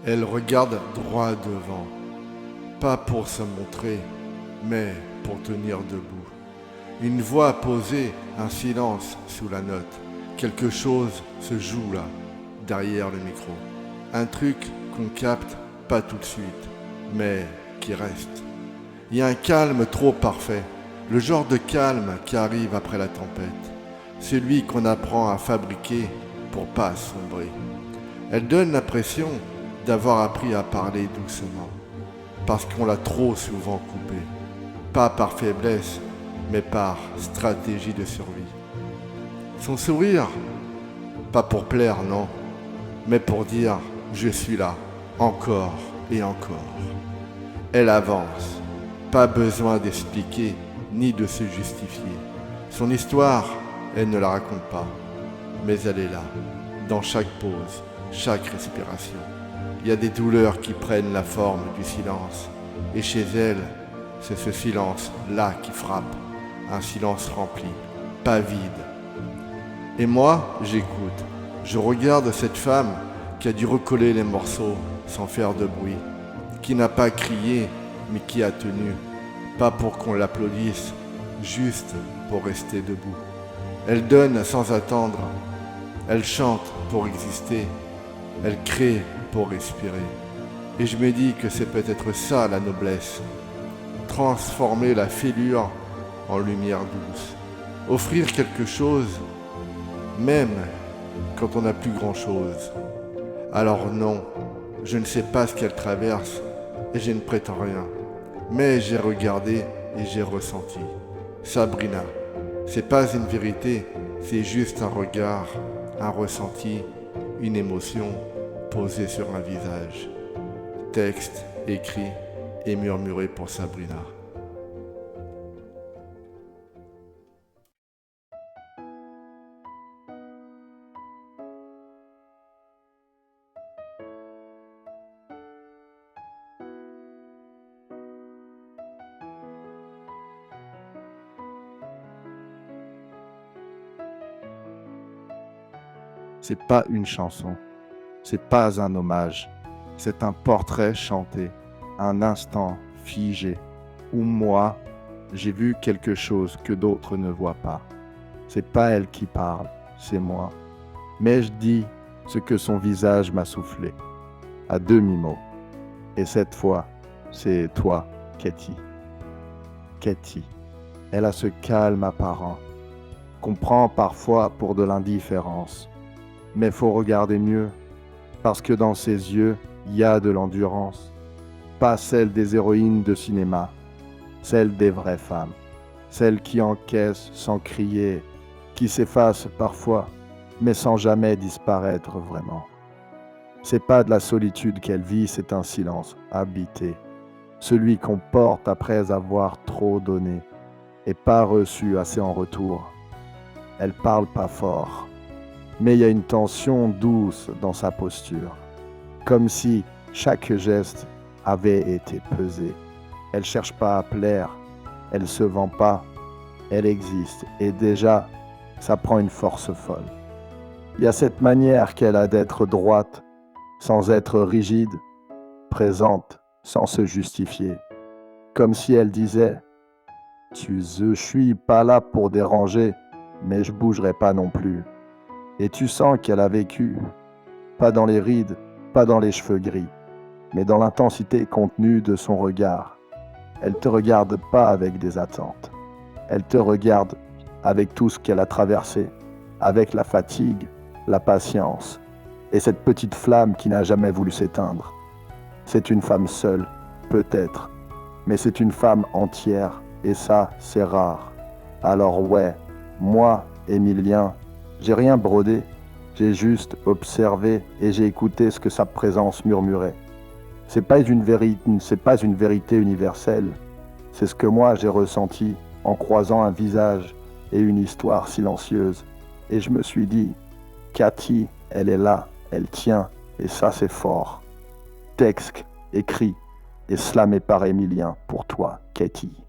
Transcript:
Elle regarde droit devant, pas pour se montrer, mais pour tenir debout. Une voix posée, un silence sous la note. Quelque chose se joue là, derrière le micro. Un truc qu'on capte pas tout de suite, mais qui reste. Il y a un calme trop parfait, le genre de calme qui arrive après la tempête. Celui qu'on apprend à fabriquer pour pas sombrer. Elle donne l'impression d'avoir appris à parler doucement, parce qu'on l'a trop souvent coupé. Pas par faiblesse, mais par stratégie de survie. Son sourire, pas pour plaire, non, mais pour dire « je suis là, encore et encore ». Elle avance, pas besoin d'expliquer ni de se justifier. Son histoire, elle ne la raconte pas, mais elle est là, dans chaque pause, chaque respiration. Il y a des douleurs qui prennent la forme du silence, et chez elle, c'est ce silence-là qui frappe, un silence rempli, pas vide. Et moi, j'écoute, je regarde cette femme qui a dû recoller les morceaux sans faire de bruit, qui n'a pas crié, mais qui a tenu, pas pour qu'on l'applaudisse, juste pour rester debout. Elle donne sans attendre, elle chante pour exister, elle crée pour respirer. Et je me dis que c'est peut-être ça la noblesse, transformer la fêlure en lumière douce, offrir quelque chose, même quand on n'a plus grand-chose. Alors non, je ne sais pas ce qu'elle traverse et je ne prétends rien, mais j'ai regardé et j'ai ressenti. Sabrina, c'est pas une vérité, c'est juste un regard, un ressenti, une émotion posée sur un visage. Texte écrit et murmuré pour Sabrina. C'est pas une chanson, c'est pas un hommage, c'est un portrait chanté, un instant figé, où moi, j'ai vu quelque chose que d'autres ne voient pas. C'est pas elle qui parle, c'est moi. Mais je dis ce que son visage m'a soufflé, à demi-mot. Et cette fois, c'est toi, Katie. Katie, elle a ce calme apparent, qu'on prend parfois pour de l'indifférence. Mais faut regarder mieux, parce que dans ses yeux, il y a de l'endurance. Pas celle des héroïnes de cinéma, celle des vraies femmes. Celle qui encaissent sans crier, qui s'effacent parfois, mais sans jamais disparaître vraiment. C'est pas de la solitude qu'elle vit, c'est un silence habité. Celui qu'on porte après avoir trop donné et pas reçu assez en retour. Elle parle pas fort, mais il y a une tension douce dans sa posture, comme si chaque geste avait été pesé. Elle cherche pas à plaire, elle se vend pas, elle existe, et déjà, ça prend une force folle. Il y a cette manière qu'elle a d'être droite, sans être rigide, présente, sans se justifier, comme si elle disait « Je suis pas là pour déranger, mais je bougerai pas non plus ». Et tu sens qu'elle a vécu, pas dans les rides, pas dans les cheveux gris, mais dans l'intensité contenue de son regard. Elle te regarde pas avec des attentes. Elle te regarde avec tout ce qu'elle a traversé, avec la fatigue, la patience et cette petite flamme qui n'a jamais voulu s'éteindre. C'est une femme seule, peut-être, mais c'est une femme entière et ça, c'est rare. Alors ouais, moi, Émilien, j'ai rien brodé, j'ai juste observé et j'ai écouté ce que sa présence murmurait. C'est pas une vérité universelle, c'est ce que moi j'ai ressenti en croisant un visage et une histoire silencieuse. Et je me suis dit, Katie, elle est là, elle tient, et ça c'est fort. Texte, écrit et slamé par Émilien pour toi, Katie.